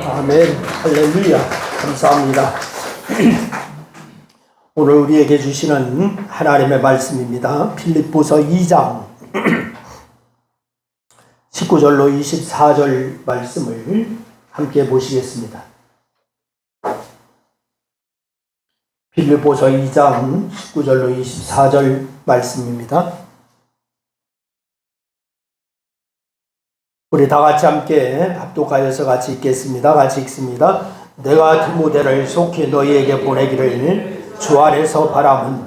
아멘. 할렐루야. 감사합니다. 오늘 우리에게 주시는 하나님의 말씀입니다. 빌립보서 2장 19절로 24절 말씀을 함께 보시겠습니다. 빌립보서 2장 19절로 24절 말씀입니다. 우리 다 같이 함께 합독하여서 같이 읽겠습니다. 같이 읽습니다. 내가 디모데를 속히 너희에게 보내기를 주 안에서 바람은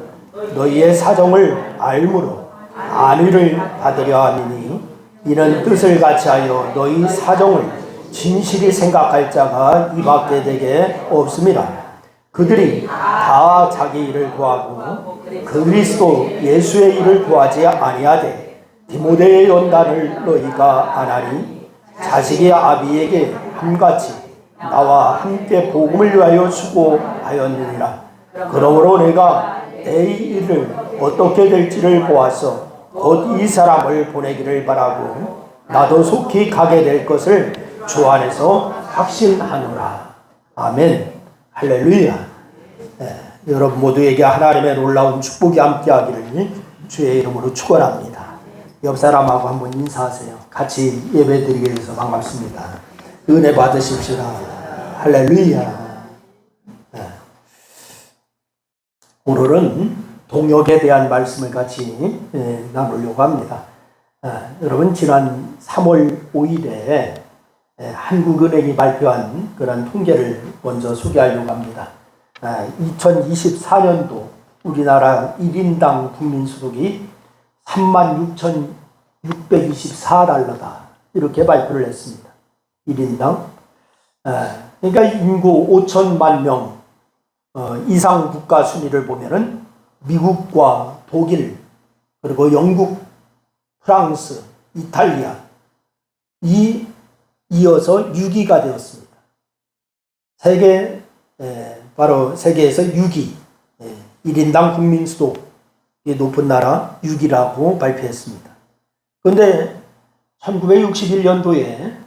너희의 사정을 알므로 안위를 받으려 함이니 이는 뜻을 같이하여 너희 사정을 진실히 생각할 자가 이밖에 되게 없음이라. 그들이 다 자기 일을 구하고 그리스도 예수의 일을 구하지 아니하되 디모데의 연단을 너희가 안하니 자식의 아비에게 함같이 나와 함께 복음을 위하여 수고하였느니라. 그러므로 내가 내 일을 어떻게 될지를 보아서 곧 이 사람을 보내기를 바라고 나도 속히 가게 될 것을 주 안에서 확신하노라. 아멘. 할렐루야. 여러분 모두에게 하나님의 놀라운 축복이 함께하기를 주의 이름으로 축원합니다. 옆 사람하고 한번 인사하세요. 같이 예배드리기 위해서 반갑습니다. 은혜 받으십시오. 할렐루야. 오늘은 동역에 대한 말씀을 같이 나누려고 합니다. 여러분 지난 3월 5일에 한국은행이 발표한 그런 통계를 먼저 소개하려고 합니다. 2024년도 우리나라 1인당 국민소득이 36,624달러다. 이렇게 발표를 했습니다. 1인당. 그러니까 인구 5천만 명 이상 국가 순위를 보면은 미국과 독일, 그리고 영국, 프랑스, 이탈리아 이어서 6위가 되었습니다. 바로 세계에서 6위, 1인당 국민소득 높은 나라 6위라고 발표했습니다. 그런데 1961년도에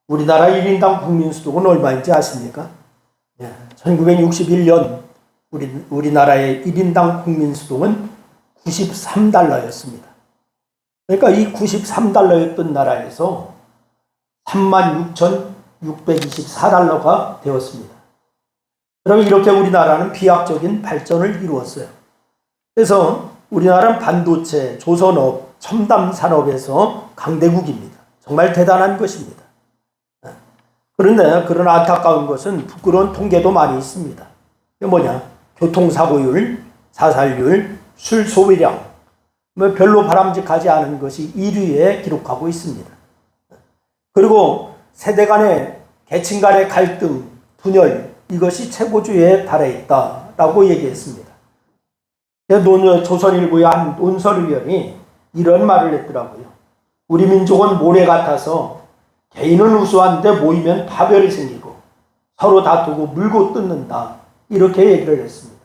우리나라 1인당 국민소득은 얼마인지 아십니까? 1961년 우리나라의 1인당 국민소득은 93달러였습니다. 그러니까 이 93달러였던 나라에서 36,624달러가 되었습니다. 그럼 이렇게 우리나라는 비약적인 발전을 이루었어요. 그래서 우리나라는 반도체, 조선업, 첨단 산업에서 강대국입니다. 정말 대단한 것입니다. 그런데 그런 안타까운 것은 부끄러운 통계도 많이 있습니다. 이게 뭐냐? 교통사고율, 자살률, 술 소비량, 별로 바람직하지 않은 것이 1위에 기록하고 있습니다. 그리고 세대 간의, 계층 간의 갈등, 분열, 이것이 최고조에 달해 있다라고 얘기했습니다. 조선일보의 한 논설위원이 이런 말을 했더라고요. 우리 민족은 모래 같아서 개인은 우수한데 모이면 파별이 생기고 서로 다투고 물고 뜯는다. 이렇게 얘기를 했습니다.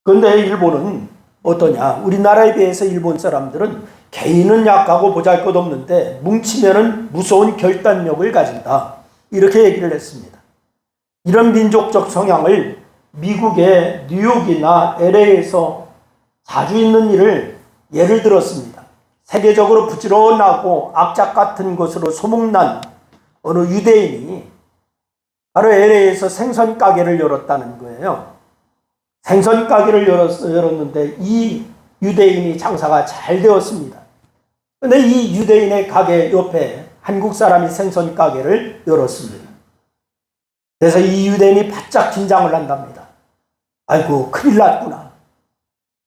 그런데 일본은 어떠냐? 우리나라에 비해서 일본 사람들은 개인은 약하고 보잘것없는데 뭉치면은 무서운 결단력을 가진다. 이렇게 얘기를 했습니다. 이런 민족적 성향을 미국의 뉴욕이나 LA에서 자주 있는 일을 예를 들었습니다. 세계적으로 부지런하고 악착 같은 것으로 소문난 어느 유대인이 바로 LA에서 생선 가게를 열었다는 거예요. 생선 가게를 열었는데 이 유대인이 장사가 잘 되었습니다. 그런데 이 유대인의 가게 옆에 한국 사람이 생선 가게를 열었습니다. 그래서 이 유대인이 바짝 긴장을 한답니다. 아이고, 큰일 났구나.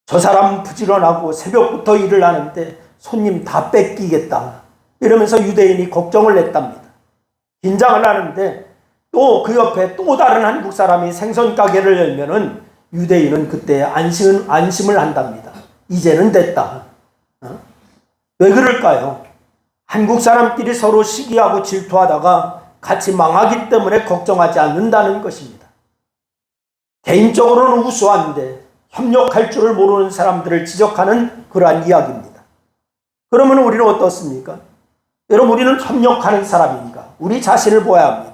저 사람 부지런하고 새벽부터 일을 하는데 손님 다 뺏기겠다. 이러면서 유대인이 걱정을 했답니다. 긴장을 하는데 또 그 옆에 또 다른 한국 사람이 생선 가게를 열면은 유대인은 그때 안심을 한답니다. 이제는 됐다. 왜 그럴까요? 한국 사람끼리 서로 시기하고 질투하다가 같이 망하기 때문에 걱정하지 않는다는 것입니다. 개인적으로는 우수한데 협력할 줄을 모르는 사람들을 지적하는 그러한 이야기입니다. 그러면 우리는 어떻습니까? 여러분, 우리는 협력하는 사람입니까? 우리 자신을 보아야 합니다.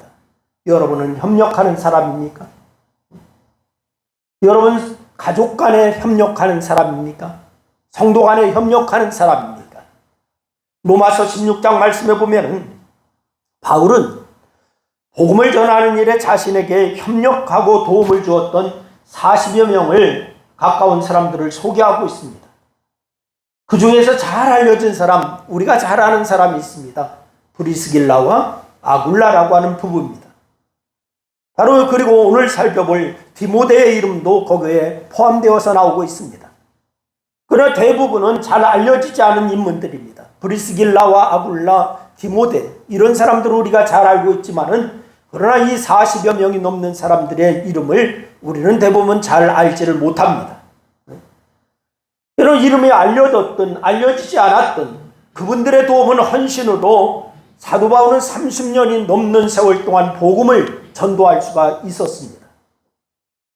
여러분은 협력하는 사람입니까? 여러분 가족 간에 협력하는 사람입니까? 성도 간에 협력하는 사람입니까? 로마서 16장 말씀에 보면 바울은 복음을 전하는 일에 자신에게 협력하고 도움을 주었던 40여 명을 가까운 사람들을 소개하고 있습니다. 그 중에서 잘 알려진 사람, 우리가 잘 아는 사람이 있습니다. 브리스길라와 아굴라라고 하는 부부입니다. 바로 그리고 오늘 살펴볼 디모데의 이름도 거기에 포함되어서 나오고 있습니다. 그러나 대부분은 잘 알려지지 않은 인물들입니다. 브리스길라와 아굴라, 디모데 이런 사람들을 우리가 잘 알고 있지만은 그러나 이 40여 명이 넘는 사람들의 이름을 우리는 대부분 잘 알지를 못합니다. 이런 이름이 알려졌든 알려지지 않았든 그분들의 도움은 헌신으로 사도 바울은 30년이 넘는 세월 동안 복음을 전도할 수가 있었습니다.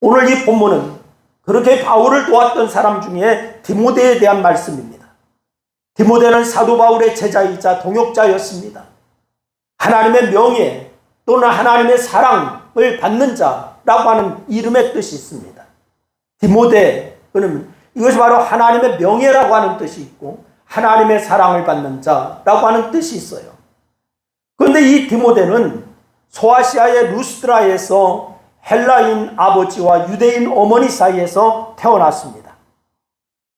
오늘 이 본문은 그렇게 바울을 도왔던 사람 중에 디모데에 대한 말씀입니다. 디모데는 사도 바울의 제자이자 동역자였습니다. 하나님의 명예 또는 하나님의 사랑을 받는 자라고 하는 이름의 뜻이 있습니다. 디모데는 이것이 바로 하나님의 명예라고 하는 뜻이 있고 하나님의 사랑을 받는 자라고 하는 뜻이 있어요. 그런데 이 디모데는 소아시아의 루스드라에서 헬라인 아버지와 유대인 어머니 사이에서 태어났습니다.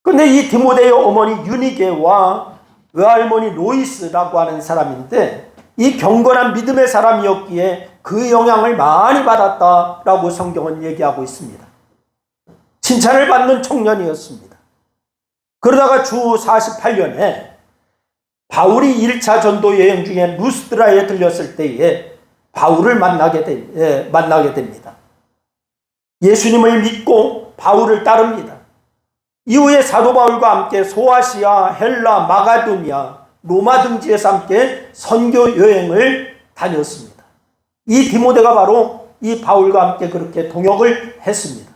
그런데 이 디모데의 어머니 유니게와 외할머니 로이스라고 하는 사람인데 이 경건한 믿음의 사람이었기에 그 영향을 많이 받았다라고 성경은 얘기하고 있습니다. 칭찬을 받는 청년이었습니다. 그러다가 주 48년에 바울이 1차 전도 여행 중에 루스드라에 들렸을 때에 바울을 만나게 됩니다. 예수님을 믿고 바울을 따릅니다. 이후에 사도 바울과 함께 소아시아, 헬라, 마가도니아, 로마 등지에서 함께 선교 여행을 다녔습니다. 이 디모데가 바로 이 바울과 함께 그렇게 동역을 했습니다.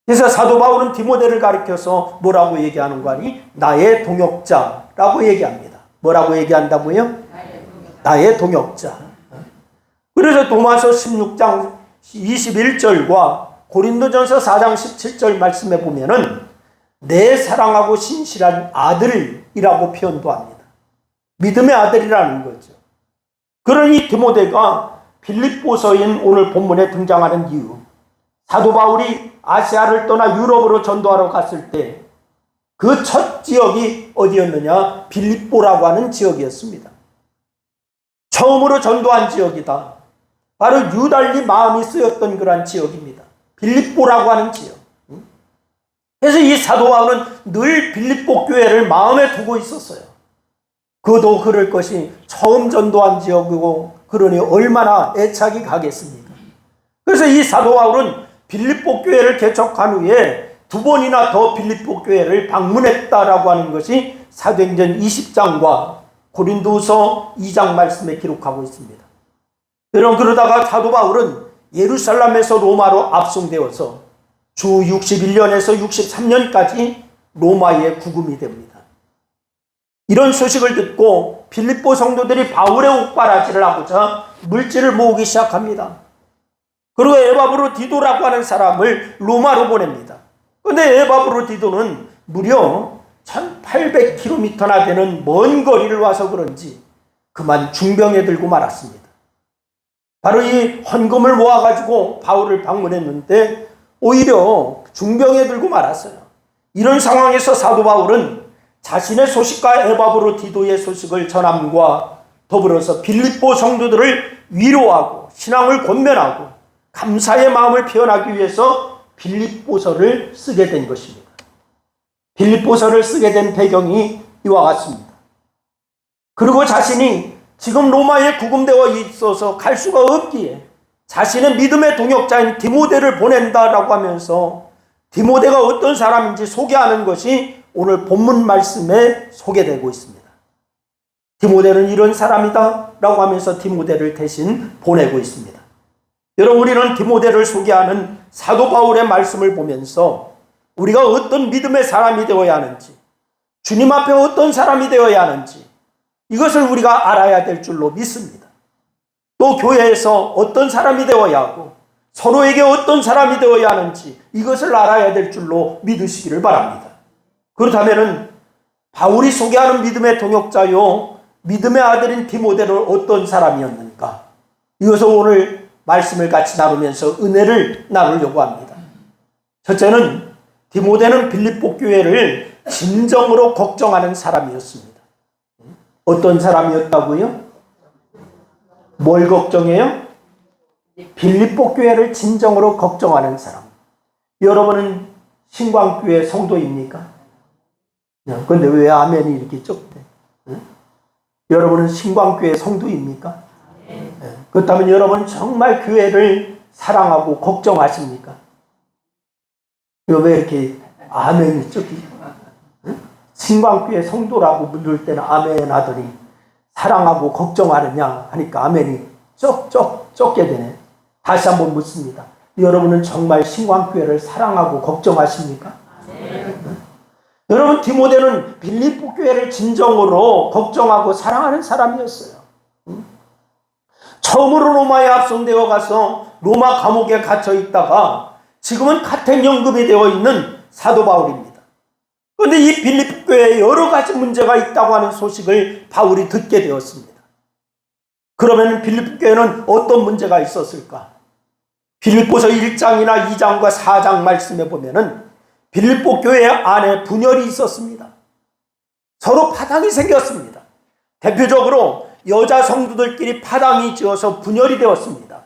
그래서 사도 바울은 디모데를 가리켜서 뭐라고 얘기하는 거 아니? 나의 동역자라고 얘기합니다. 뭐라고 얘기한다고요? 나의 동역자. 그래서 도마서 16장 21절과 고린도전서 4장 17절 말씀에 보면은 내 사랑하고 신실한 아들이라고 표현도 합니다. 믿음의 아들이라는 거죠. 그러니 디모데가 빌립보서인 오늘 본문에 등장하는 이유, 사도 바울이 아시아를 떠나 유럽으로 전도하러 갔을 때 그 첫 지역이 어디였느냐? 빌립보라고 하는 지역이었습니다. 처음으로 전도한 지역이다. 바로 유달리 마음이 쓰였던 그러한 지역입니다. 빌립보라고 하는 지역. 그래서 이 사도 바울은 늘 빌립보 교회를 마음에 두고 있었어요. 그도 그럴 것이 처음 전도한 지역이고 그러니 얼마나 애착이 가겠습니까? 그래서 이 사도 바울은 빌립보 교회를 개척한 후에 2번이나 더 빌립보 교회를 방문했다라고 하는 것이 사도행전 20장과 고린도서 2장 말씀에 기록하고 있습니다. 그러다가 사도 바울은 예루살렘에서 로마로 압송되어서 주 61년에서 63년까지 로마에 구금이 됩니다. 이런 소식을 듣고 빌립보 성도들이 바울의 옥바라지를 하고자 물질을 모으기 시작합니다. 그리고 에바브로디도라고 하는 사람을 로마로 보냅니다. 그런데 에바브로디도는 무려 1800km나 되는 먼 거리를 와서 그런지 그만 중병에 들고 말았습니다. 바로 이 헌금을 모아가지고 바울을 방문했는데 오히려 중병에 들고 말았어요. 이런 상황에서 사도 바울은 자신의 소식과 에바브로디도의 소식을 전함과 더불어서 빌립보 성도들을 위로하고 신앙을 권면하고 감사의 마음을 표현하기 위해서 빌립보서를 쓰게 된 것입니다. 빌립보서를 쓰게 된 배경이 이와 같습니다. 그리고 자신이 지금 로마에 구금되어 있어서 갈 수가 없기에 자신의 믿음의 동역자인 디모데를 보낸다라고 하면서 디모데가 어떤 사람인지 소개하는 것이 오늘 본문 말씀에 소개되고 있습니다. 디모데는 이런 사람이다 라고 하면서 디모데를 대신 보내고 있습니다. 여러분, 우리는 디모데를 소개하는 사도 바울의 말씀을 보면서 우리가 어떤 믿음의 사람이 되어야 하는지, 주님 앞에 어떤 사람이 되어야 하는지 이것을 우리가 알아야 될 줄로 믿습니다. 또 교회에서 어떤 사람이 되어야 하고 서로에게 어떤 사람이 되어야 하는지 이것을 알아야 될 줄로 믿으시기를 바랍니다. 그렇다면 바울이 소개하는 믿음의 동역자요 믿음의 아들인 디모데는 어떤 사람이었는가? 이것을 오늘 말씀을 같이 나누면서 은혜를 나누려고 합니다. 첫째는 디모데는 빌립보 교회를 진정으로 걱정하는 사람이었습니다. 어떤 사람이었다고요? 뭘 걱정해요? 빌립보 교회를 진정으로 걱정하는 사람. 여러분은 신광교회 성도입니까? 그런데 왜 아멘이 이렇게 적대? 여러분은 신광교회 성도입니까? 그렇다면 여러분 정말 교회를 사랑하고 걱정하십니까? 왜 이렇게 아멘이 적이? 신광교회 성도라고 부를 때는 아멘 하더니 사랑하고 걱정하느냐 하니까 아멘이 적게 되네. 다시 한번 묻습니다. 여러분은 정말 신광교회를 사랑하고 걱정하십니까? 여러분 디모데는 빌립보 교회를 진정으로 걱정하고 사랑하는 사람이었어요. 처음으로 로마에 압송되어 가서 로마 감옥에 갇혀 있다가 지금은 카텐 연금이 되어 있는 사도 바울입니다. 그런데 이 빌립보 교회에 여러 가지 문제가 있다고 하는 소식을 바울이 듣게 되었습니다. 그러면 빌립보 교회는 어떤 문제가 있었을까? 빌립보서 1장이나 2장과 4장 말씀에 보면은 빌립보 교회 안에 분열이 있었습니다. 서로 파당이 생겼습니다. 대표적으로 여자 성도들끼리 파당이 지어서 분열이 되었습니다.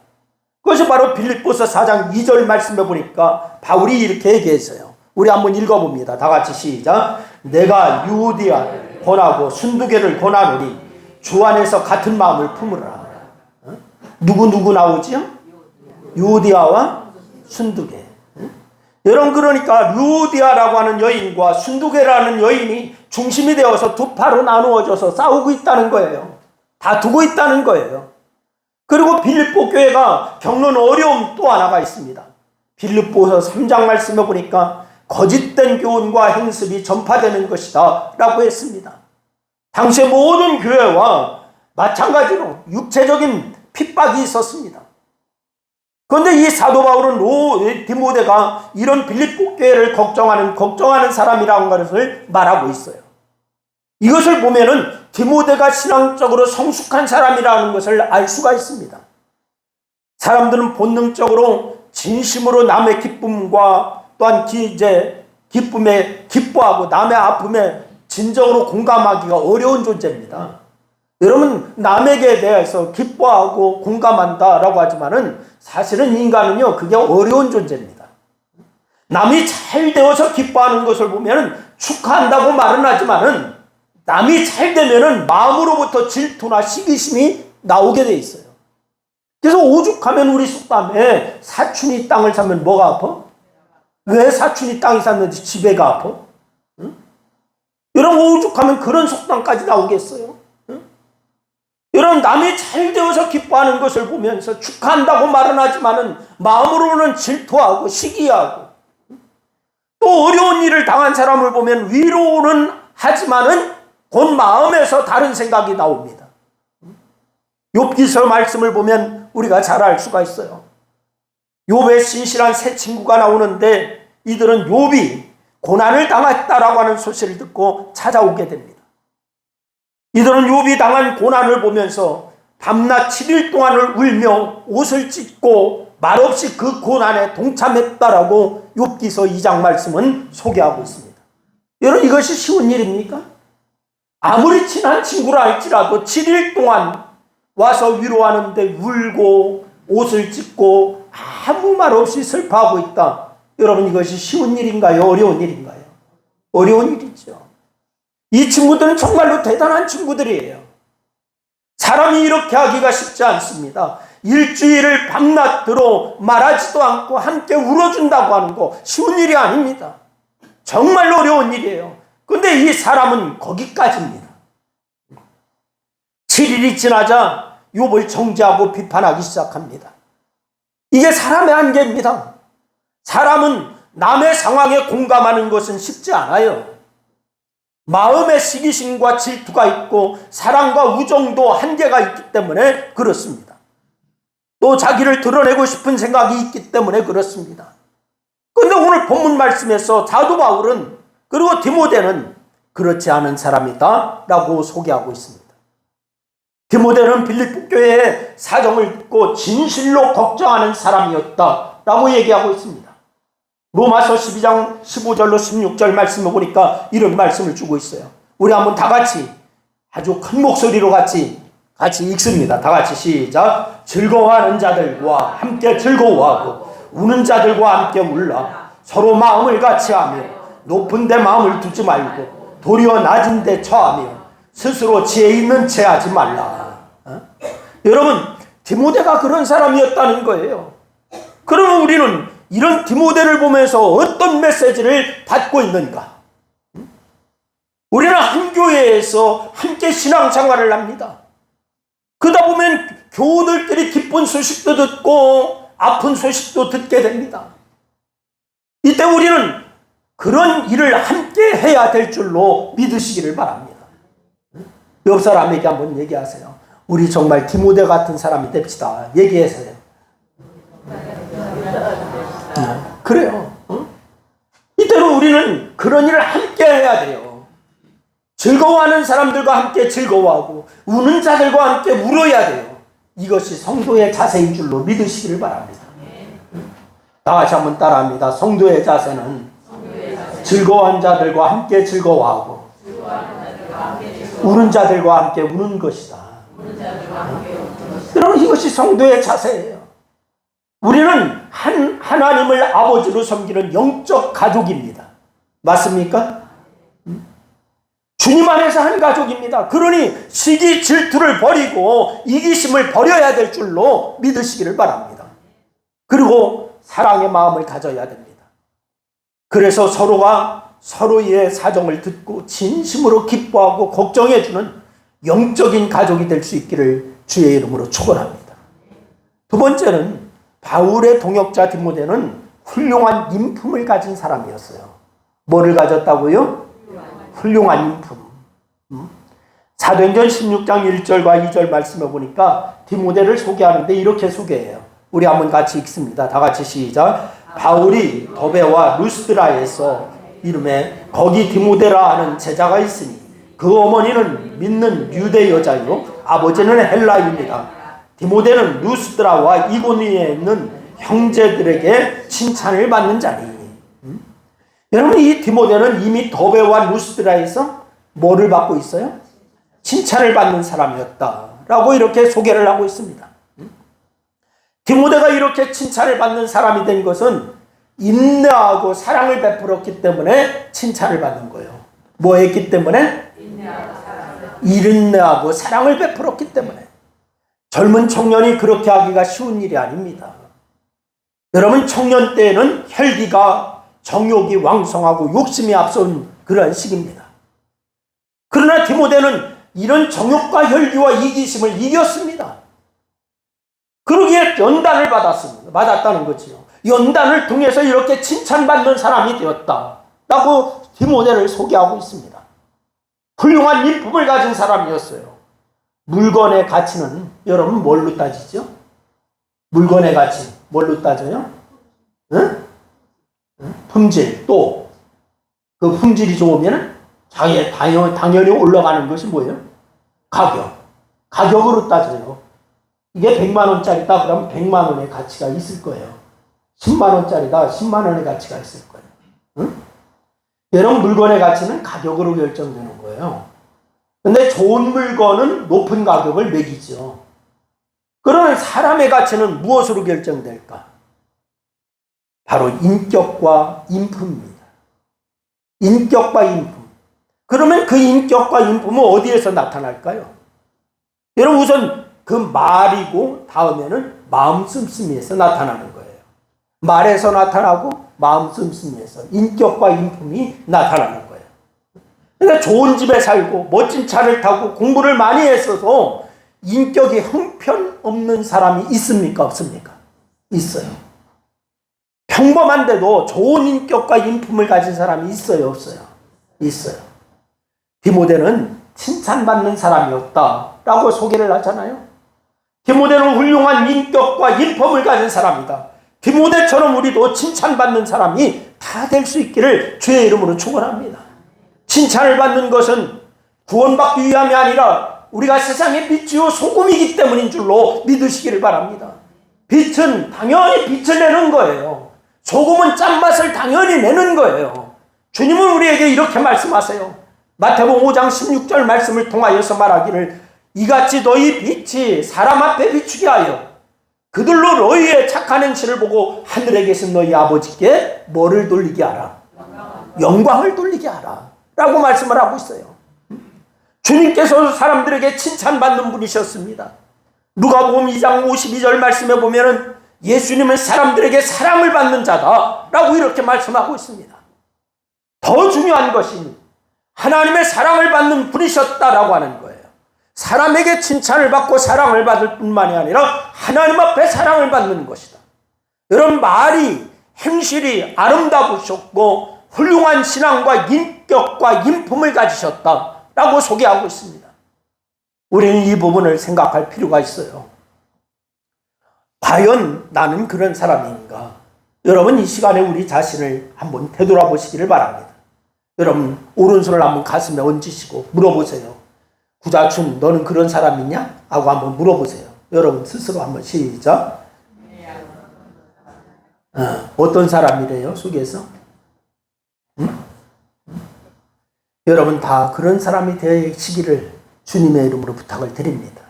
그것이 바로 빌립보서 4장 2절 말씀에 보니까 바울이 이렇게 얘기했어요. 우리 한번 읽어봅니다. 다 같이 시작. 내가 유오디아를 권하고 순두개를 권하노니 주 안에서 같은 마음을 품으라. 누구 나오지요? 유오디아와 순두개. 여러분 그러니까 유오디아라고 하는 여인과 순두개라는 여인이 중심이 되어서 두 파로 나누어져서 싸우고 있다는 거예요. 다투고 있다는 거예요. 그리고 빌립보 교회가 겪는 어려움 또 하나가 있습니다. 빌립보서 3장 말씀에 보니까 거짓된 교훈과 행습이 전파되는 것이다 라고 했습니다. 당시의 모든 교회와 마찬가지로 육체적인 핍박이 있었습니다. 그런데 이 사도 바울은 디모데가 이런 빌립보 교회를 걱정하는 사람이라는 것을 말하고 있어요. 이것을 보면은 디모데가 신앙적으로 성숙한 사람이라는 것을 알 수가 있습니다. 사람들은 본능적으로 진심으로 남의 기쁨과 또한 기쁨에 기뻐하고 남의 아픔에 진정으로 공감하기가 어려운 존재입니다. 여러분 남에게 대해서 기뻐하고 공감한다라고 하지만은 사실은 인간은요 그게 어려운 존재입니다. 남이 잘 되어서 기뻐하는 것을 보면은 축하한다고 말은 하지만은 남이 잘 되면은 마음으로부터 질투나 시기심이 나오게 돼 있어요. 그래서 오죽하면 우리 속담에 사촌이 땅을 사면 뭐가 아파? 왜 사촌이 땅이 샀는데 집에가 아파? 응? 여러분 오죽하면 그런 속담까지 나오겠어요? 응? 여러분 남이 잘 되어서 기뻐하는 것을 보면서 축하한다고 말은 하지만은 마음으로는 질투하고 시기하고 또 어려운 일을 당한 사람을 보면 위로는 하지만은 곧 마음에서 다른 생각이 나옵니다. 욥기서 말씀을 보면 우리가 잘 알 수가 있어요. 욥의 신실한 세 친구가 나오는데 이들은 욥이 고난을 당했다라고 하는 소식을 듣고 찾아오게 됩니다. 이들은 욥이 당한 고난을 보면서 밤낮 7일 동안을 울며 옷을 찢고 말없이 그 고난에 동참했다라고 욥기서 2장 말씀은 소개하고 있습니다. 여러분 이것이 쉬운 일입니까? 아무리 친한 친구라 할지라도 7일 동안 와서 위로하는데 울고 옷을 찢고 아무 말 없이 슬퍼하고 있다. 여러분 이것이 쉬운 일인가요? 어려운 일인가요? 어려운 일이죠. 이 친구들은 정말로 대단한 친구들이에요. 사람이 이렇게 하기가 쉽지 않습니다. 일주일을 밤낮으로 말하지도 않고 함께 울어준다고 하는 거 쉬운 일이 아닙니다. 정말로 어려운 일이에요. 그런데 이 사람은 거기까지입니다. 7일이 지나자 욥을 정죄하고 비판하기 시작합니다. 이게 사람의 한계입니다. 사람은 남의 상황에 공감하는 것은 쉽지 않아요. 마음의 시기심과 질투가 있고 사랑과 우정도 한계가 있기 때문에 그렇습니다. 또 자기를 드러내고 싶은 생각이 있기 때문에 그렇습니다. 그런데 오늘 본문 말씀에서 사도 바울은 그리고 디모데는 그렇지 않은 사람이다 라고 소개하고 있습니다. 디모데는 빌립보 교회의 사정을 듣고 진실로 걱정하는 사람이었다 라고 얘기하고 있습니다. 로마서 12장 15절로 16절 말씀을 보니까 이런 말씀을 주고 있어요. 우리 한번 다 같이 아주 큰 목소리로 같이 읽습니다. 다 같이 시작. 즐거워하는 자들과 함께 즐거워하고 우는 자들과 함께 울라. 서로 마음을 같이 하며 높은 데 마음을 두지 말고 도리어 낮은 데 처하며 스스로 지혜 있는 채 하지 말라. 여러분, 디모데가 그런 사람이었다는 거예요. 그러면 우리는 이런 디모데를 보면서 어떤 메시지를 받고 있는가? 우리는 한 교회에서 함께 신앙생활을 합니다. 그러다 보면 교우들끼리 기쁜 소식도 듣고 아픈 소식도 듣게 됩니다. 이때 우리는 그런 일을 함께 해야 될 줄로 믿으시기를 바랍니다. 옆 사람에게 한번 얘기하세요. 우리 정말 디모데 같은 사람이 됩시다. 얘기해서요. 그래요. 이때는 우리는 그런 일을 함께 해야 돼요. 즐거워하는 사람들과 함께 즐거워하고 우는 자들과 함께 울어야 돼요. 이것이 성도의 자세인 줄로 믿으시기를 바랍니다. 다 같이 한번 따라합니다. 성도의 자세는 즐거워한 자들과 함께 즐거워하고 우는 자들과 함께 우는 것이다. 여러분, 이것이 성도의 자세예요. 우리는 하나님을 아버지로 섬기는 영적 가족입니다. 맞습니까? 주님 안에서 한 가족입니다. 그러니 시기 질투를 버리고 이기심을 버려야 될 줄로 믿으시기를 바랍니다. 그리고 사랑의 마음을 가져야 됩니다. 그래서 서로가 서로의 사정을 듣고 진심으로 기뻐하고 걱정해주는 영적인 가족이 될 수 있기를 주의 이름으로 축원합니다. 두 번째는 바울의 동역자 디모데는 훌륭한 인품을 가진 사람이었어요. 뭐를 가졌다고요? 훌륭한 인품. 사도행전 16장 1절과 2절 말씀을 보니까 디모데를 소개하는데 이렇게 소개해요. 우리 한번 같이 읽습니다. 다 같이 시작. 바울이 더베와 루스드라에서 이름에 거기 디모데라 하는 제자가 있으니 그 어머니는 믿는 유대 여자요 아버지는 헬라입니다. 디모데는 루스드라와 이고니에 있는 형제들에게 칭찬을 받는 자니. 여러분, 이 디모데는 이미 더베와 루스드라에서 뭐를 받고 있어요? 칭찬을 받는 사람이었다라고 이렇게 소개를 하고 있습니다. 디모데가 이렇게 칭찬을 받는 사람이 된 것은 인내하고 사랑을 베풀었기 때문에 칭찬을 받는 거예요. 뭐 했기 때문에? 인내하고 사랑을 베풀었기 때문에. 젊은 청년이 그렇게 하기가 쉬운 일이 아닙니다. 여러분, 청년 때에는 혈기가 정욕이 왕성하고 욕심이 앞선 그러한 시기입니다. 그러나 디모데는 이런 정욕과 혈기와 이기심을 이겼습니다. 그러기에 연단을 받았다는 거지요. 연단을 통해서 이렇게 칭찬받는 사람이 되었다라고 디모데를 소개하고 있습니다. 훌륭한 인품을 가진 사람이었어요. 물건의 가치는 여러분 뭘로 따지죠? 물건의 가치 뭘로 따져요? 응? 품질. 또 그 품질이 좋으면 당연히 올라가는 것이 뭐예요? 가격으로 따져요. 이게 100만 원짜리다 그러면 100만 원의 가치가 있을 거예요. 10만 원짜리다 10만 원의 가치가 있을 거예요. 응? 여러분, 물건의 가치는 가격으로 결정되는 거예요. 근데 좋은 물건은 높은 가격을 매기죠. 그러면 사람의 가치는 무엇으로 결정될까? 바로 인격과 인품입니다. 인격과 인품. 그러면 그 인격과 인품은 어디에서 나타날까요? 여러분, 우선 그 말이고 다음에는 마음 씀씀이에서 나타나는 거예요. 말에서 나타나고 마음 씀씀이에서 인격과 인품이 나타나는 거예요. 그러니까 좋은 집에 살고 멋진 차를 타고 공부를 많이 했어도 인격이 형편없는 사람이 있습니까? 없습니까? 있어요. 평범한데도 좋은 인격과 인품을 가진 사람이 있어요? 없어요? 있어요. 디모데는 칭찬받는 사람이었다라고 소개를 하잖아요. 디모데는 훌륭한 인격과 인품을 가진 사람이다. 디모데처럼 우리도 칭찬받는 사람이 다 될 수 있기를 주의 이름으로 축원합니다. 칭찬을 받는 것은 구원받기 위함이 아니라 우리가 세상의 빛이요 소금이기 때문인 줄로 믿으시기를 바랍니다. 빛은 당연히 빛을 내는 거예요. 소금은 짠맛을 당연히 내는 거예요. 주님은 우리에게 이렇게 말씀하세요. 마태복음 5장 16절 말씀을 통하여서 말하기를 이같이 너희 빛이 사람 앞에 비추게 하여 그들로 너희의 착한 행실을 보고 하늘에 계신 너희 아버지께 뭐를 돌리게 하라? 영광을 돌리게 하라 라고 말씀을 하고 있어요. 주님께서 사람들에게 칭찬받는 분이셨습니다. 누가복음 2장 52절 말씀에 보면은 예수님은 사람들에게 사랑을 받는 자다 라고 이렇게 말씀하고 있습니다. 더 중요한 것이 하나님의 사랑을 받는 분이셨다라고 하는 거예요. 사람에게 칭찬을 받고 사랑을 받을 뿐만이 아니라 하나님 앞에 사랑을 받는 것이다. 여러분, 말이 행실이 아름다우셨고 훌륭한 신앙과 인격과 인품을 가지셨다라고 소개하고 있습니다. 우리는 이 부분을 생각할 필요가 있어요. 과연 나는 그런 사람인가? 여러분, 이 시간에 우리 자신을 한번 되돌아보시기를 바랍니다. 여러분, 오른손을 한번 가슴에 얹으시고 물어보세요. 구자춘, 너는 그런 사람이냐? 하고 한번 물어보세요. 여러분 스스로 한번 시작. 어떤 사람이래요? 속에서? 여러분 다 그런 사람이 되시기를 주님의 이름으로 부탁을 드립니다.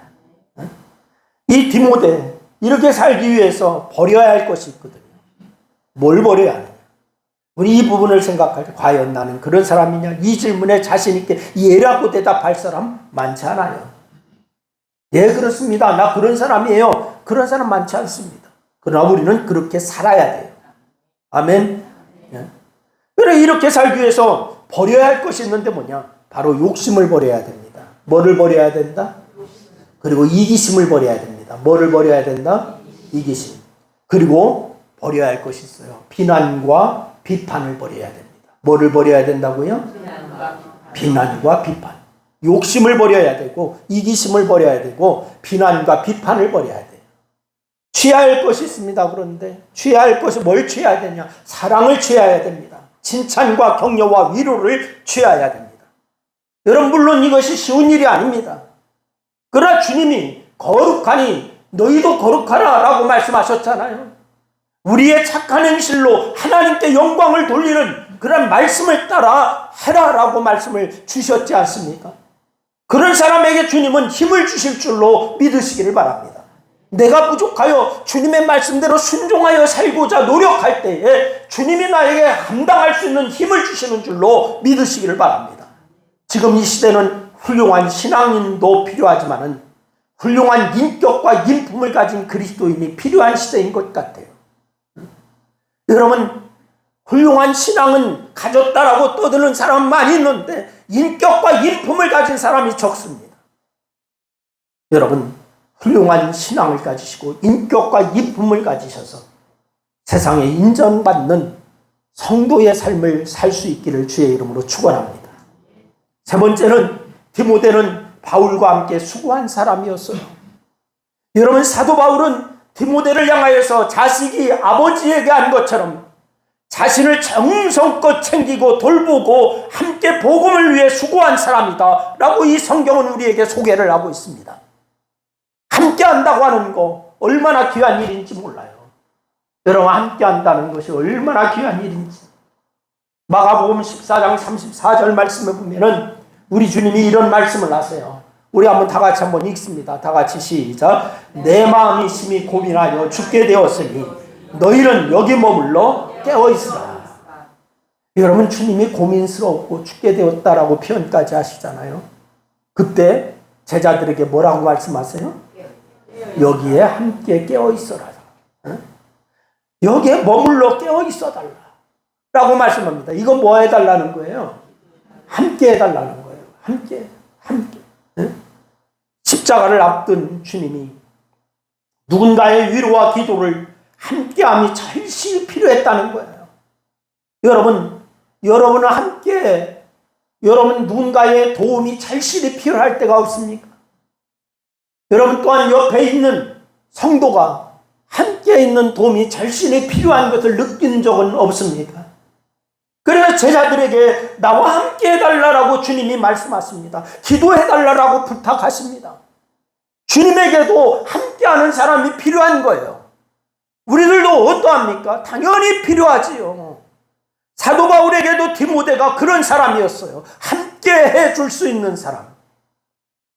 이 디모데, 이렇게 살기 위해서 버려야 할 것이 있거든요. 뭘 버려야 하느냐? 우리 이 부분을 생각할 때 과연 나는 그런 사람이냐? 이 질문에 자신 있게 예라고 대답할 사람 많지 않아요. 네, 그렇습니다. 나 그런 사람이에요. 그런 사람 많지 않습니다. 그러나 우리는 그렇게 살아야 돼요. 아멘. 그래, 이렇게 살기 위해서 버려야 할 것이 있는데 뭐냐? 바로 욕심을 버려야 됩니다. 뭐를 버려야 된다? 그리고 이기심을 버려야 됩니다. 뭐를 버려야 된다? 이기심. 그리고 버려야 할 것이 있어요. 비난과 비판을 버려야 됩니다. 뭐를 버려야 된다고요? 비난과 비판. 욕심을 버려야 되고 이기심을 버려야 되고 비난과 비판을 버려야 돼요. 취해야 할 것이 있습니다. 그런데 취해야 할 것이 뭘 취해야 되냐? 사랑을 취해야 됩니다. 칭찬과 격려와 위로를 취해야 됩니다. 여러분, 물론 이것이 쉬운 일이 아닙니다. 그러나 주님이 거룩하니 너희도 거룩하라 라고 말씀하셨잖아요. 우리의 착한 행실로 하나님께 영광을 돌리는 그런 말씀을 따라 해라라고 말씀을 주셨지 않습니까? 그런 사람에게 주님은 힘을 주실 줄로 믿으시기를 바랍니다. 내가 부족하여 주님의 말씀대로 순종하여 살고자 노력할 때에 주님이 나에게 감당할 수 있는 힘을 주시는 줄로 믿으시기를 바랍니다. 지금 이 시대는 훌륭한 신앙인도 필요하지만은 훌륭한 인격과 인품을 가진 그리스도인이 필요한 시대인 것 같아요. 여러분, 훌륭한 신앙은 가졌다라고 떠드는 사람 많이 있는데 인격과 인품을 가진 사람이 적습니다. 여러분, 훌륭한 신앙을 가지시고 인격과 인품을 가지셔서 세상에 인정받는 성도의 삶을 살 수 있기를 주의 이름으로 축원합니다. 세 번째는 디모데는 바울과 함께 수고한 사람이었어요. 여러분, 사도 바울은 디모데를 향하여서 자식이 아버지에게 한 것처럼 자신을 정성껏 챙기고 돌보고 함께 복음을 위해 수고한 사람이다 라고 이 성경은 우리에게 소개를 하고 있습니다. 함께 한다고 하는 거 얼마나 귀한 일인지 몰라요. 여러분, 함께 한다는 것이 얼마나 귀한 일인지. 마가복음 14장 34절 말씀에 보면은 우리 주님이 이런 말씀을 하세요. 우리 한번 다 같이 한번 읽습니다. 다 같이 시작. 내 마음이 심히 고민하여 죽게 되었으니 너희는 여기 머물러 깨어있으라. 여러분, 주님이 고민스럽고 죽게 되었다라고 표현까지 하시잖아요. 그때 제자들에게 뭐라고 말씀하세요? 여기에 함께 깨어있어라. 여기에 머물러 깨어있어달라 라고 말씀합니다. 이거 뭐 해달라는 거예요? 함께 해달라는 거예요. 함께. 십자가를 앞둔 주님이 누군가의 위로와 기도를 함께함이 절실히 필요했다는 거예요. 여러분은 함께, 여러분 누군가의 도움이 절실히 필요할 때가 없습니까? 여러분 또한 옆에 있는 성도가 함께 있는 도움이 자신이 필요한 것을 느낀 적은 없습니까? 그래서 제자들에게 나와 함께 해달라고 주님이 말씀하십니다. 기도해달라고 부탁하십니다. 주님에게도 함께하는 사람이 필요한 거예요. 우리들도 어떠합니까? 당연히 필요하지요. 사도 바울에게도 디모데가 그런 사람이었어요. 함께 해줄 수 있는 사람.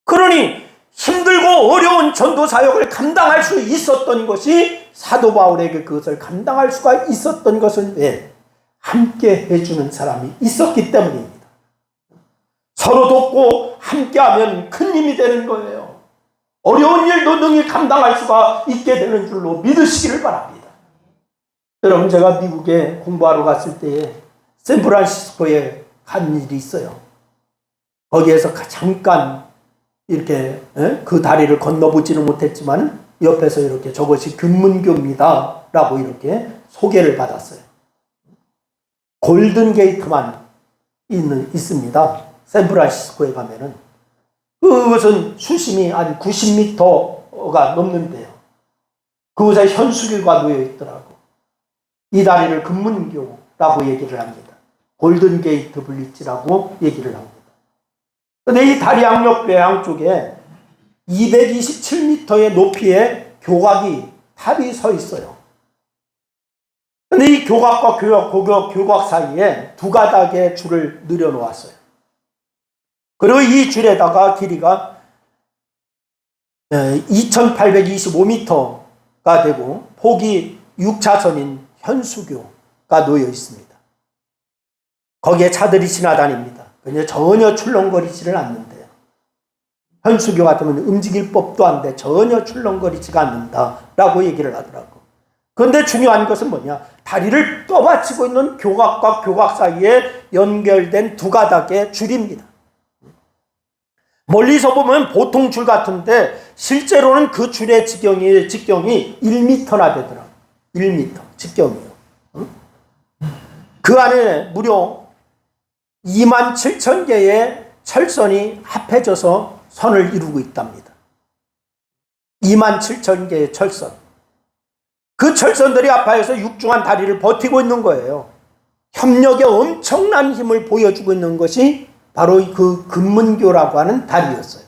그러니 힘들고 어려운 전도 사역을 감당할 수 있었던 것이 사도 바울에게 그것을 감당할 수가 있었던 것은 왜? 함께 해주는 사람이 있었기 때문입니다. 서로 돕고 함께하면 큰 힘이 되는 거예요. 어려운 일도 능히 감당할 수가 있게 되는 줄로 믿으시기를 바랍니다. 여러분, 제가 미국에 공부하러 갔을 때에 샌프란시스코에 간 일이 있어요. 거기에서 잠깐 이렇게 그 다리를 건너보지는 못했지만 옆에서 이렇게 저것이 금문교입니다 라고 이렇게 소개를 받았어요. 골든 게이트만 있습니다. 샌프란시스코에 가면은 그것은 수심이 한 90m가 넘는데요. 그곳에 현수교가 놓여 있더라고. 이 다리를 금문교라고 얘기를 합니다. 골든 게이트 블리지라고 얘기를 합니다. 근데 이 다리 양옆 양쪽에 227m의 높이의 교각이 탑이 서 있어요. 근데 이 교각과 교각 사이에 두 가닥의 줄을 늘여놓았어요. 그리고 이 줄에다가 길이가 2825m가 되고 폭이 6차선인 현수교가 놓여 있습니다. 거기에 차들이 지나다닙니다. 근데 전혀 출렁거리지를 않는데요. 현수교 같으면 움직일 법도 한데 전혀 출렁거리지가 않는다라고 얘기를 하더라고. 그런데 중요한 것은 뭐냐? 다리를 떠받치고 있는 교각과 교각 사이에 연결된 두 가닥의 줄입니다. 멀리서 보면 보통 줄 같은데 실제로는 그 줄의 직경이 1m나 되더라고요. 1m 직경이요. 그 안에 무려 27,000개의 철선이 합해져서 선을 이루고 있답니다. 27,000개의 철선. 그 철선들이 합하여서 육중한 다리를 버티고 있는 거예요. 협력의 엄청난 힘을 보여주고 있는 것이 바로 그 금문교라고 하는 다리였어요.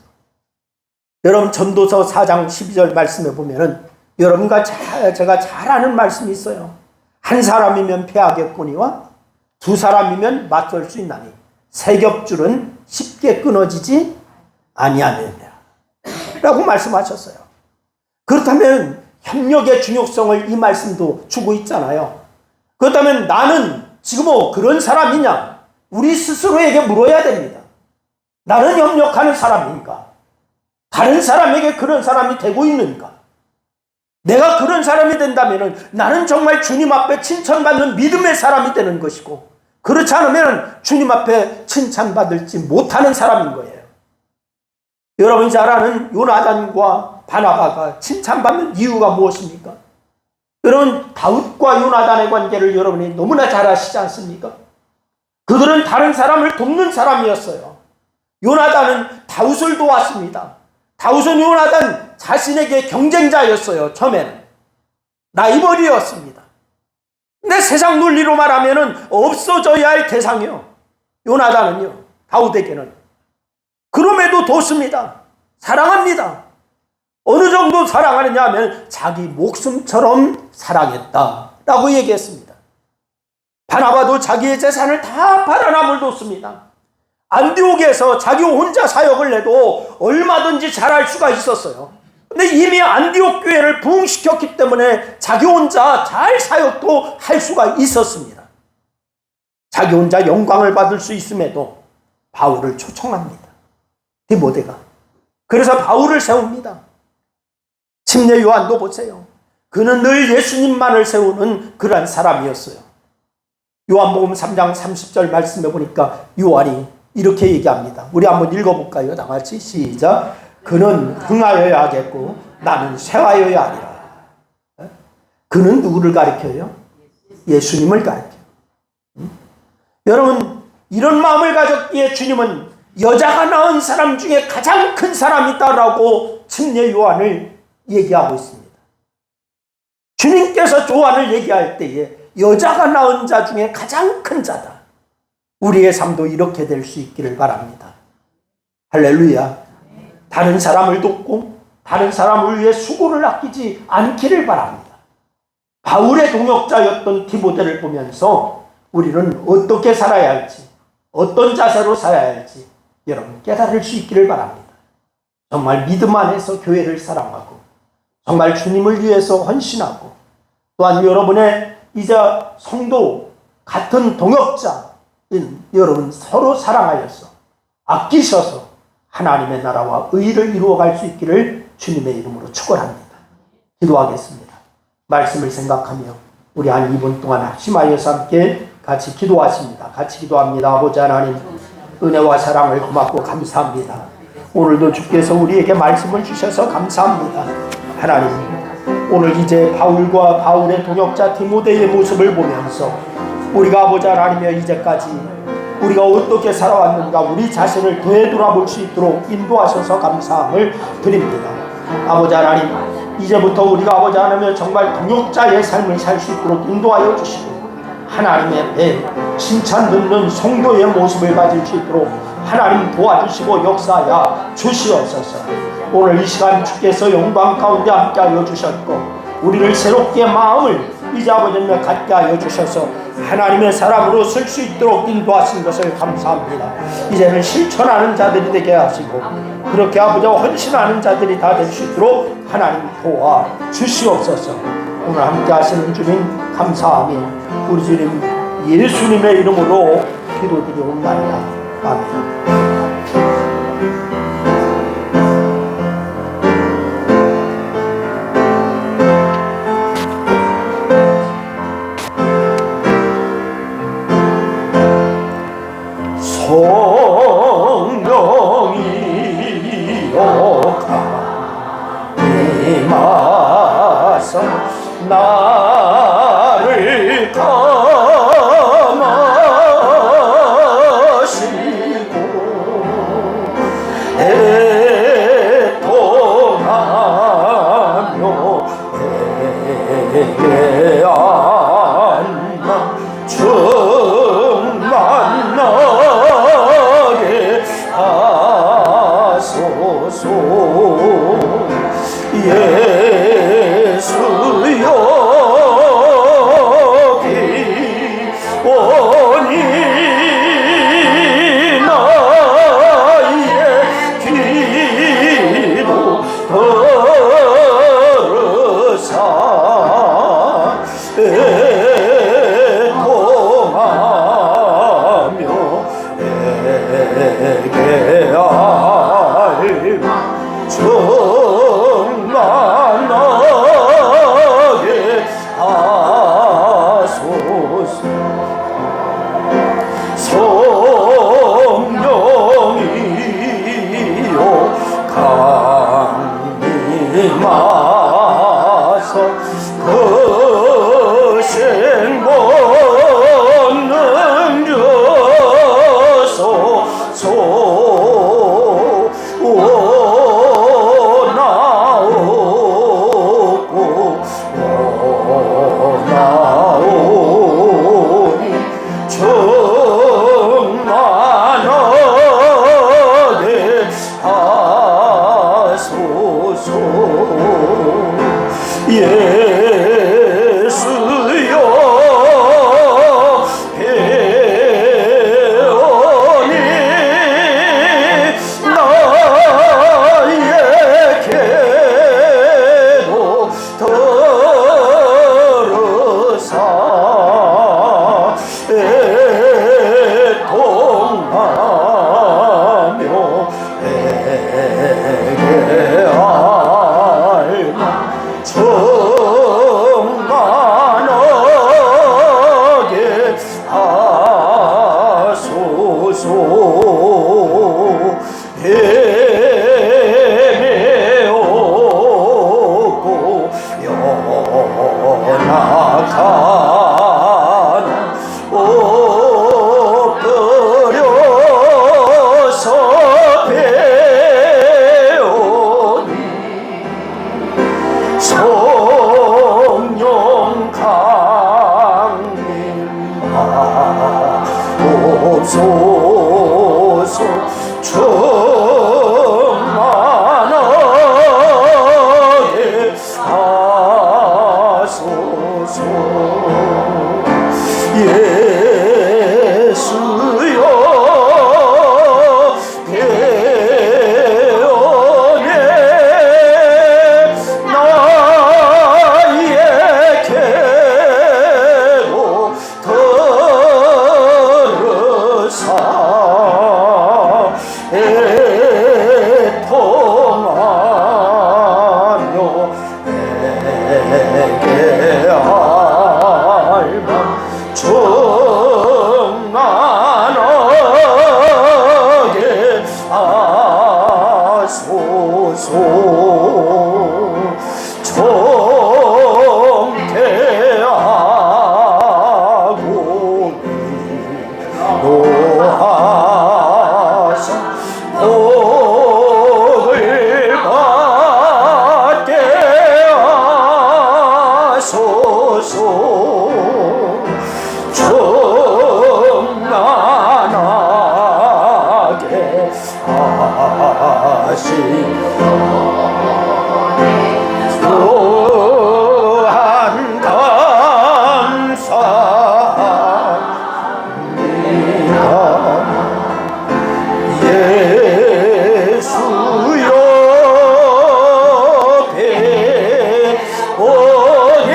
여러분, 전도서 4장 12절 말씀에 보면은 여러분과 제가 잘 아는 말씀이 있어요. 한 사람이면 패하겠거니와 두 사람이면 맞설 수 있나니 세 겹줄은 쉽게 끊어지지 아니하느니라 라고 말씀하셨어요. 그렇다면 협력의 중요성을 이 말씀도 주고 있잖아요. 그렇다면 나는 지금 그런 사람이냐? 우리 스스로에게 물어야 됩니다. 나는 협력하는 사람인가? 다른 사람에게 그런 사람이 되고 있는가? 내가 그런 사람이 된다면 나는 정말 주님 앞에 칭찬받는 믿음의 사람이 되는 것이고, 그렇지 않으면 주님 앞에 칭찬받을지 못하는 사람인 거예요. 여러분이 잘 아는 요나단과 바나바가 칭찬받는 이유가 무엇입니까? 여러분, 다윗과 요나단의 관계를 여러분이 너무나 잘 아시지 않습니까? 그들은 다른 사람을 돕는 사람이었어요. 요나단은 다윗을 도왔습니다. 다윗은 요나단 자신에게 경쟁자였어요. 처음에는 라이벌이었습니다. 근데 세상 논리로 말하면 없어져야 할 대상이요. 요나단은요, 다윗에게는. 그럼에도 돕습니다. 사랑합니다. 어느 정도 사랑하느냐 하면 자기 목숨처럼 사랑했다라고 얘기했습니다. 바나바도 자기의 재산을 다 팔아남을 뒀습니다. 안디옥에서 자기 혼자 사역을 해도 얼마든지 잘할 수가 있었어요. 근데 이미 안디옥 교회를 부흥시켰기 때문에 자기 혼자 잘 사역도 할 수가 있었습니다. 자기 혼자 영광을 받을 수 있음에도 바울을 초청합니다. 디모데가. 그래서 바울을 세웁니다. 침례 요한도 보세요. 그는 늘 예수님만을 세우는 그러한 사람이었어요. 요한복음 3장 30절 말씀해 보니까 요한이 이렇게 얘기합니다. 우리 한번 읽어볼까요? 다 같이 시작. 그는 흥하여야 하겠고 나는 쇠하여야 하리라. 그는 누구를 가리켜요? 예수님을 가리켜요. 여러분, 이런 마음을 가졌기에 주님은 여자가 낳은 사람 중에 가장 큰 사람이다라고 침례 요한을 얘기하고 있습니다. 주님께서 요한을 얘기할 때에 여자가 낳은 자 중에 가장 큰 자다. 우리의 삶도 이렇게 될 수 있기를 바랍니다. 할렐루야. 다른 사람을 돕고 다른 사람을 위해 수고를 아끼지 않기를 바랍니다. 바울의 동역자였던 디모데를 보면서 우리는 어떻게 살아야 할지, 어떤 자세로 살아야 할지 여러분 깨달을 수 있기를 바랍니다. 정말 믿음 안에서 교회를 사랑하고 정말 주님을 위해서 헌신하고 또한 여러분의 이제 성도 같은 동역자인 여러분 서로 사랑하여서 아끼셔서 하나님의 나라와 의를 이루어갈 수 있기를 주님의 이름으로 축원합니다. 기도하겠습니다. 말씀을 생각하며 우리 한 2분 동안 합심하여서 함께 같이 기도하십니다. 같이 기도합니다. 아버지 하나님, 은혜와 사랑을 고맙고 감사합니다. 오늘도 주께서 우리에게 말씀을 주셔서 감사합니다. 하나님, 오늘 이제 바울의 동역자 디모데의 모습을 보면서 우리가 아버지 하나님의 이제까지 우리가 어떻게 살아왔는가 우리 자신을 되돌아볼 수 있도록 인도하셔서 감사함을 드립니다. 아버지 하나님, 이제부터 우리가 아버지 하나님 정말 동역자의 삶을 살 수 있도록 인도하여 주시고 하나님의 배 칭찬 듣는 성도의 모습을 가질 수 있도록 하나님 도와주시고 역사하여 주시옵소서. 오늘 이 시간 주께서 영광 가운데 함께하여 주셨고 우리를 새롭게 마음을 이제 아버지님 갖게 하여 주셔서 하나님의 사람으로 쓸 수 있도록 인도하신 것을 감사합니다. 이제는 실천하는 자들이 되게 하시고 그렇게 아버지와 헌신하는 자들이 다 될 수 있도록 하나님 도와 주시옵소서. 오늘 함께 하시는 주님 감사하며 우리 주님 예수님의 이름으로 기도드리옵나이다. 아멘. 성령이여 임하사 나를 감하시고 애통하며 에게 안나 충만하게 하소서. 예수여 기원이 나의 기도 들으사 애통하며 에게 알마 충만하게 하소서. 성령이여 강림하사 거센 권능 주소서. 예수여 배원이 나의 기도 들으사 애통하며 에게 알마 충만하게 하소서. 헤매오고 연약한 엎드려서 배우니 하소서 충만하게 하소서 예수여 배원에 나에게로 들으사 애통하며 내게 알만 충만하게 하소서 정죄하고 위로하사 복을 받게 하소서 충만하게 하시고 또한 감사합니다 예수여 배원에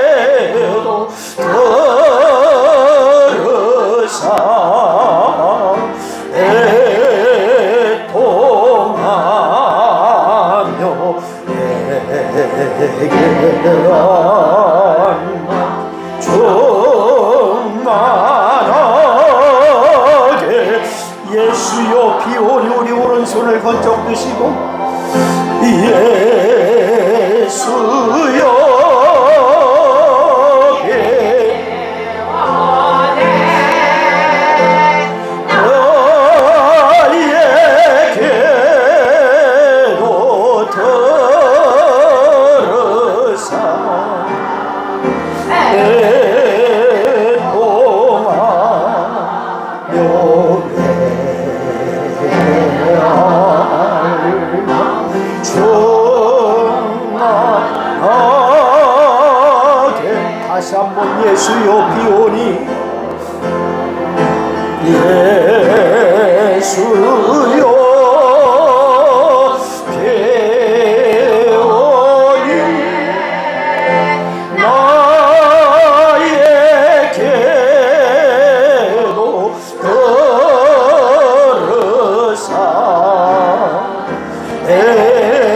나에게도 들으사 애통하며 내게 충만하게 예수여 비오니 우리 오른손을 번쩍 드시고 예수여 나에게로 들으사 충만하게 다시 한번 예수여 비오니 예수여 배원이 나에게도 들으사 애통하고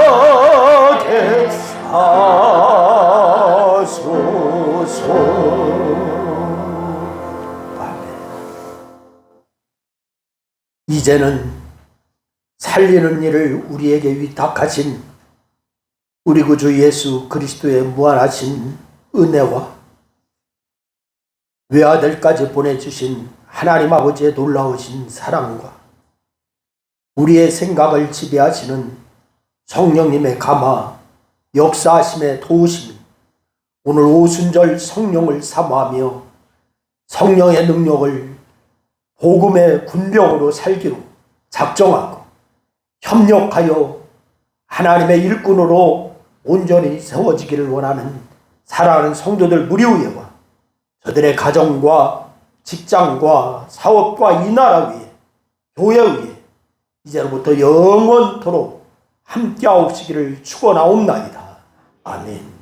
충만하게 하소서. 이제는 살리는 일을 우리에게 위탁하신 우리 구주 예수 그리스도의 무한하신 은혜와 외아들까지 보내주신 하나님 아버지의 놀라우신 사랑과 우리의 생각을 지배하시는 성령님의 감화, 역사하심의 도우심이 오늘 오순절 성령을 사모하며 성령의 능력을 복음의 군병으로 살기로 작정하고 협력하여 하나님의 일꾼으로 온전히 세워지기를 원하는 사랑하는 성도들 무리 위에와 저들의 가정과 직장과 사업과 이 나라 위에 교회 위에 이제로부터 영원토록 함께하옵시기를 축원하옵나이다. 아멘.